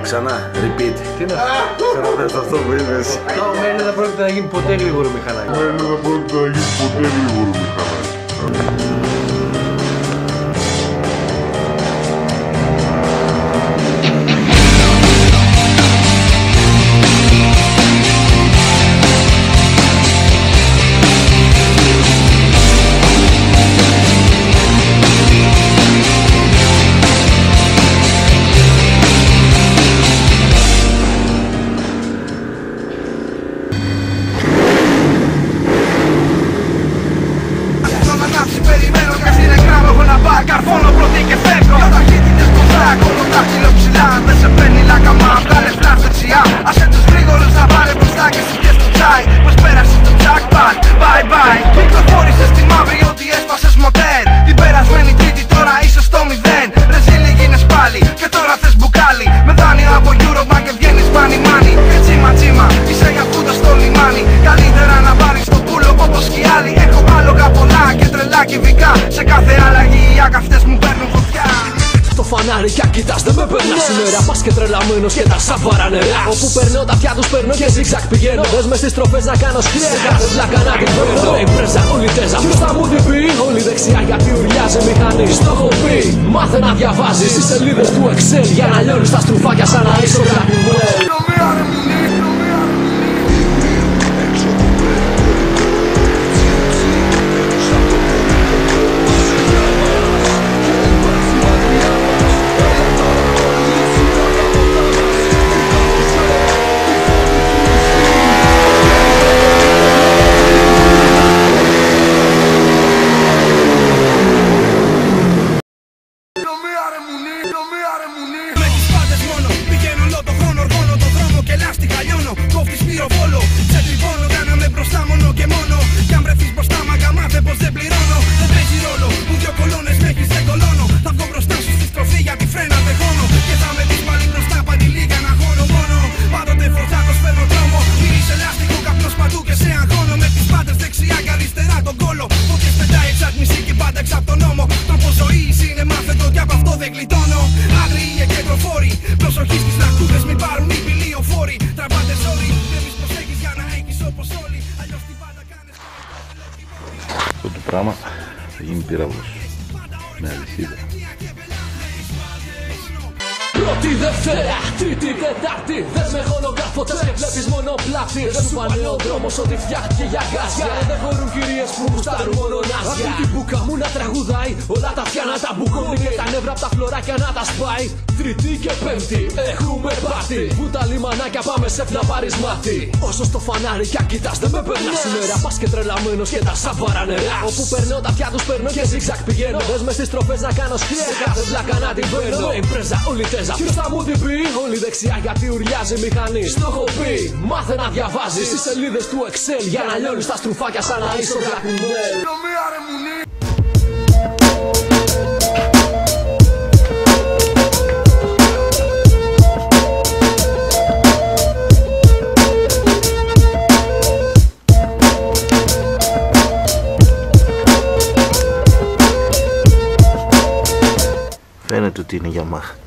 ξανά, repeat. Τι είναι Ξαναπες αυτό που είπες. Το μένει δεν πρόκειται να γίνει ποτέ γρήγορο μηχανάκι. Μένει δεν πρόκειται να γίνει ποτέ γρήγορο μηχανάκι. Περιμένω κάτι νεκρά, έχω να πάω καρφώνω πρώτη και φεύγω. Για ταχύτητες μπροστά, κόλλω δάχτυλο ψηλά. Δεν σε παίρνει λάκαμα, βγάλε φλάς δεξιά. Άσε τους γρήγορους να πάρε μπροστά και σου πιες το τσάι. Πως πέρασες το jackpot, bye bye. Κυκλοφόρησες στη μαύρη ότι έσπασες μοτέρ. Την περασμένη τρίτη τώρα είσαι στο 0. Ρεζίλη γίνες πάλι και τώρα θες μπουκάλι. Με δάνειο από Eurobank και βγαίνεις money money. Και τσίμα τσίμα, είσαι για φούτα στο λιμάνι. Καλύτερα να πάρεις το πουλο όπως κι άλλοι. Έχω άλογα πολλά και τρελά κυβικά. Σε κάθε αλλαγή οι άκαυτες μου παίρνουν φωτιά. Το φανάρι κι αν κοιτάς δεν με περνά σήμερα. Πας και τρελαμένος και τα σαβαρά νερά. Όπου περνώ τα πια τους παίρνω και zigzag πηγαίνω. Δες μες στις τροφές να κάνω σκιές. Σε κάθε βλάκα να την παίρνω. Εμπρέζα όλη τέζα. Ποιος θα μου την πει? Όλη δεξιά γιατί ουρλιάζει μηχανή. Στο έχω πει. Μάθε να διαβάζεις τις σελίδες του Excel. Για να λιώνεις τα στρουφάκια σαν να είσαι ο Blackmail. Με τις πάντες μόνο, πηγαίνω όλο το χρόνο, οργώνω το δρόμο και λάστιχα λιώνω. Κόφτης πυροβόλο, σε τριβώνω, κάναμε μπροστά μόνο και μόνο. Κι αν βρεθείς μπροστά μάγκα μάθε πως δεν πληρώνω. Δεν παίζει ρόλο, που δυο κολόνες με έχεις δεν κολώνω. Θα βγω μπροστά σου στη στροφή γιατί φρένα δεν χώνω. Και θα με δεις πάλι μπροστά πάλι λίγα να χώνω μόνο. Πάντοτε φορτάτος φέρνω δρόμο, μυρίζε λάστιχο καπνός παντού και σε αγώνω. Με τις πάντες δεξιά και αριστερά τον κόλο. Φωτιές πετάει εξάτμιση και πάντα εξ' απ' τον νόμο. Τρόπο ζωής είναι μάθετο κι απ' αυτό δεν γλιτώνω. Άγριοι και κεντροφόροι, προσοχή στις ναρκούδες μην πάρουν οι πηλιοφόροι. Τραβάτες όλοι, πρέπει προσέχεις για να έχεις όπως όλοι. Αλλιώς την πάντα κάνεις. Αυτό το πράγμα θα γίνει πύραυλος με αλυσίδα. Πρώτη Δευτέρα, Τρίτη Τετάρτη. Δεν με χωνογράφω και βλέπεις μόνο πλάτη. Δεν σου πάνε ο δρόμος ότι φτιάχτηκε για γκάζια. Δεν χωρούν κυρίες που γουστάρουν μόνο νάζια. Αυτή την μπουκα μου να τραγουδάει, όλα τα αυτιά να τα μπουκώνει και τα νεύρα απ' τα φλωράκια να τα σπάει. Τρίτη και Πέμπτη έχουμε πάρτι. Που τα λιμανάκια πάμε σε να πάρεις μάτι. Όσο στο φανάρι κι αν κοιτάς δεν με περνά σήμερα. Πας και τρελαμένος και τα σαβαρά νερά. Όπου περνώ τα πια τους παίρνω και zigzag πηγαίνω. Δες μες στις τροφές να κάνω σκιές. Σε κάθε βλάκα να την παίρνω. Εμπρέζα όλη τέζα. Ποιος θα μου την πει? Όλη δεξιά γιατί ουρλιάζει μηχανή. Στο έχω πει. Μάθε να διαβάζεις τις σελίδες του Excel. Για να λιώνεις τα στρουφάκια σαν να είσαι ο Blackmail. Φαίνεται ότι είναι Yamaha.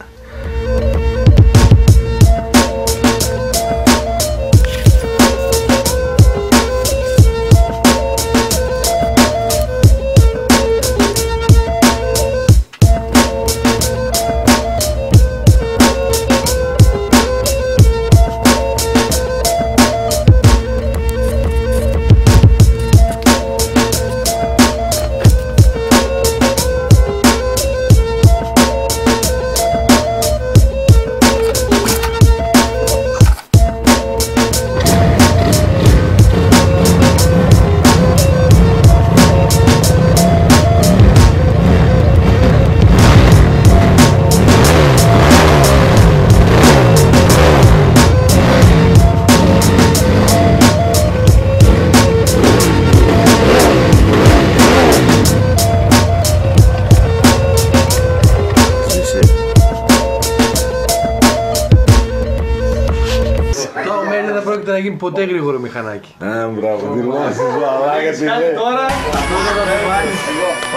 Δεν πρόκειται να γίνει ποτέ γρήγορο μηχανάκι. Μπράβο, δηλώσεις μαλάκα τι λέει. Τώρα, αυτό δεν θα το βάλεις.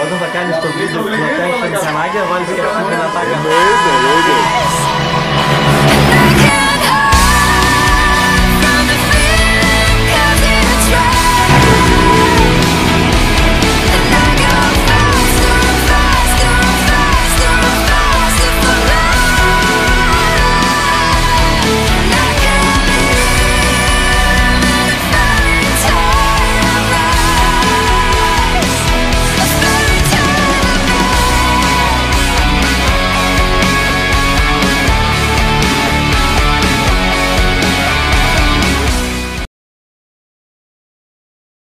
Όταν θα κάνεις το βίντεο που θα κάνεις τα μηχανάκια, θα βάλεις και αυτή την ατάκα.